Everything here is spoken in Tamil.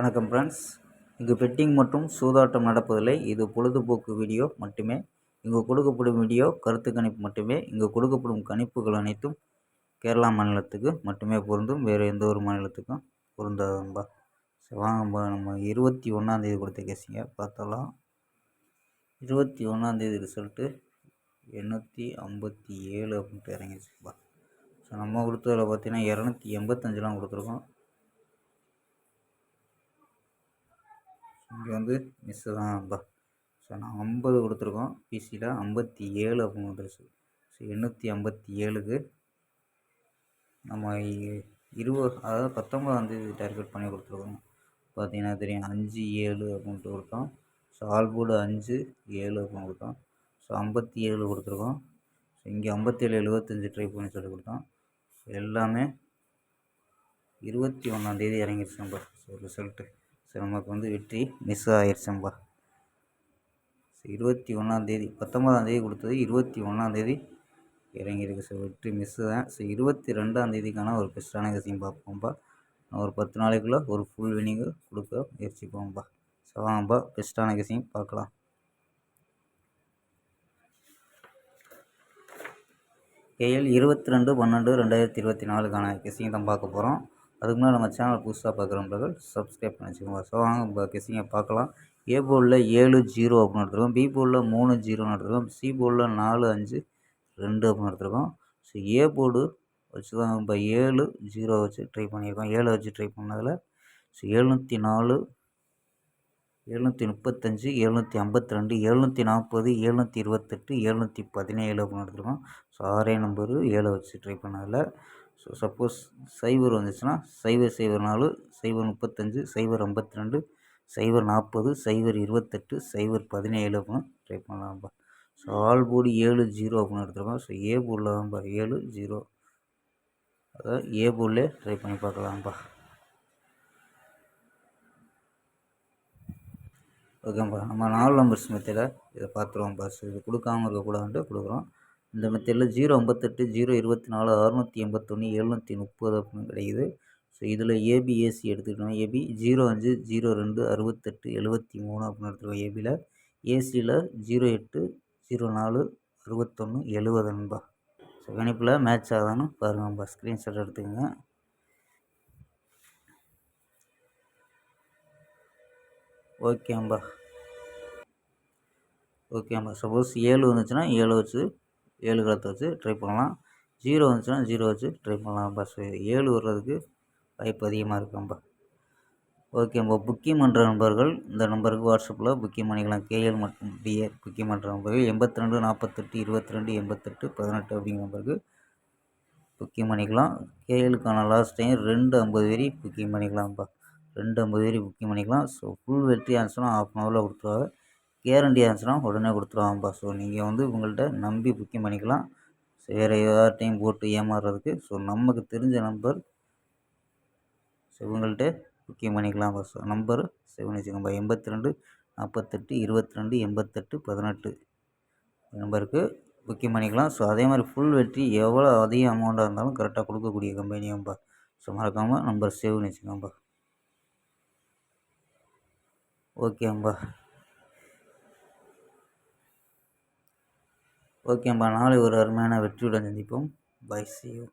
வணக்கம் ஃப்ரெண்ட்ஸ். இங்கு பெட்டிங் மற்றும் சூதாட்டம் நடப்பதில்லை. இது பொழுதுபோக்கு வீடியோ மட்டுமே. இங்கு கொடுக்கப்படும் வீடியோ கருத்து கணிப்பு மட்டுமே. இங்கு கொடுக்கப்படும் கணிப்புகள் அனைத்தும் கேரளா மாநிலத்துக்கு மட்டுமே பொருந்தும். வேறு எந்த ஒரு மாநிலத்துக்கும் பொருந்தாதும்பா. சரி வாங்கப்பா, நம்ம 21 கொடுத்த கேசிங்க பார்த்தலாம். 21 ரிசல்ட்டு 857 அப்படின்ட்டு இறங்கிடுச்சுப்பா. ஸோ நம்ம கொடுத்ததில் பார்த்தீங்கன்னா 285 கொடுத்துருக்கோம். இங்கே வந்து மிஸ்ஸு தான்ப்பா. ஸோ நான் 50 கொடுத்துருக்கோம். பிசியில் 57 அப்படின்னு வந்துருச்சு. ஸோ 857க்கு நம்ம 19 டார்கெட் பண்ணி கொடுத்துருக்கோம். பார்த்தீங்கன்னா தெரியும், 5-7 அப்படின்ட்டு கொடுத்தோம். ஸோ ஆல்போர்டு 5-7 அப்படின்னு கொடுத்தோம். ஸோ 57 கொடுத்துருக்கோம். ஸோ இங்கே 57-75 ட்ரை பண்ணி சொல்லி கொடுத்தோம். ஸோ எல்லாமே 21 இறங்கிடுச்சுப்பா. ஸோ ரிசல்ட்டு ஸோ நமக்கு வந்து வெற்றி மிஸ் ஆகிடுச்சும்பா. ஸோ 21 19 கொடுத்தது 21 இறங்கியிருக்கு. ஸோ வெற்றி மிஸ்ஸு தான். ஸோ 22 ஒரு பெஸ்ட்டான கசியம் பார்ப்போம்ப்பா. ஒரு 10 நாளைக்குள்ளே ஒரு ஃபுல் வினிங்கு கொடுக்க முயற்சிப்போம்ப்பா. ஸோ வாங்கப்பா, பெஸ்ட்டான கசியம் பார்க்கலாம். KL 22/12/2024 கெஸிங் தான் பார்க்க போகிறோம். அதுக்கு முன்னாடி நம்ம சேனல் புதுசாக பார்க்குறவர்கள் சப்ஸ்கிரைப் பண்ணி வச்சுக்கோங்க. ஸோ வாங்க கெஸிங்கை பார்க்கலாம். ஏ போர்டில் 7-0 அப்படின்னு எடுத்துருக்கோம். பி போர்டில் 3-0 எடுத்துருக்கோம். சி போர்டில் 4-5-2 அப்படின்னு எடுத்துருக்கோம். ஸோ ஏ போர்டு வச்சு தான் இப்போ 7-0 வச்சு ட்ரை பண்ணியிருக்கோம். 7 வச்சு ட்ரை பண்ணதில் ஸோ 704, 735, 752, 740, 728, 717 அப்படின்னு எடுத்துருக்கோம். ஸோ 6 நம்பரு 7 வச்சு ட்ரை பண்ணதில் ஸோ சப்போஸ் 0 வந்துச்சுன்னா 004, 035, 052, 040, 028, 017 அப்படின்னு ட்ரை பண்ணலாம்ப்பா. ஸோ ஆல் போர்டு 7-0 அப்படின்னு எடுத்துருக்கோம். ஸோ ஏ போர்டில் தான்ப்பா 7-0, அதாவது ஏ போர்டிலே ட்ரை பண்ணி பார்க்கலாம்ப்பா. ஓகேப்பா, நம்ம 4 நம்பர்ஸ் மெத்தடை இதை பார்த்துருவோம்ப்பா. ஸோ இது கொடுக்காமல் இருக்கக்கூடாதுன்ட்டு கொடுக்குறோம். இந்த மெத்தடில் 058, 024, 681, 730 அப்படின்னு கிடைக்குது. ஸோ இதில் ஏபிஏசி எடுத்துக்கிட்டோம். ஏபி 05, 02, 68, 73 அப்படின்னு எடுத்துருக்கோம். ஏபியில் ஏசியில் 08, 04, 61, 70 ஸோ கணிப்பில் மேட்ச் ஆகுதான்னு பாருங்கப்பா. ஸ்க்ரீன்ஷாட் எடுத்துக்கோங்க. ஓகேம்பா. சப்போஸ் 7 வந்துச்சுன்னா 7 வச்சு 7 கலத்தை வச்சு ட்ரை பண்ணலாம். 0 வந்துச்சுன்னா 0 வச்சு ட்ரை பண்ணலாம்ப்பா. ஸோ 7 வர்றதுக்கு வாய்ப்பு அதிகமாக இருக்கும்பா. ஓகேம்பா, புக்கிங் பண்ணுற நண்பர்கள் இந்த நம்பருக்கு வாட்ஸ்அப்பில் புக்கிங் பண்ணிக்கலாம். KL மற்றும் DA புக்கிங் பண்ணுற நம்பர்கள் 82 48 22 88 18 அப்படிங்கிற நம்பருக்கு புக்கிங் பண்ணிக்கலாம். KLக்கான லாஸ்ட் டைம் 250 புக்கிங் பண்ணிக்கலாம்ப்பா. 250 புக்கிங் பண்ணிக்கலாம். ஸோ ஃபுல் வெற்றி ஆச்சுன்னா ½ அன் ஹவரில் கொடுத்துருவாங்க. கேரண்டி ஆச்சுன்னா உடனே கொடுத்துருவாங்கப்பா. ஸோ நீங்கள் வந்து உங்கள்கிட்ட நம்பி புக்கிங் பண்ணிக்கலாம். ஸோ வேறு யார்ட்டையும் போட்டு ஏமாறுறதுக்கு ஸோ நமக்கு தெரிஞ்ச நம்பர் ஸோ இவங்கள்ட்ட புக்கிங் பண்ணிக்கலாம்ப்பா. ஸோ நம்பர் சேவ் பண்ணி வச்சுக்கோங்கப்பா. 82 48 22 88 18 நம்பருக்கு புக்கிங் பண்ணிக்கலாம். ஸோ அதே மாதிரி ஃபுல் வெற்றி எவ்வளோ அதிக அமௌண்ட்டாக இருந்தாலும் கரெக்டாக கொடுக்கக்கூடிய கம்பெனியாம்பா. ஸோ மறக்காமல் நம்பர் சேவ் பண்ணி வச்சுக்கோங்கப்பா. ஓகேம்பா, நாளை ஒரு அருமையான வெற்றியுடன் சந்திப்போம். Bye, see you.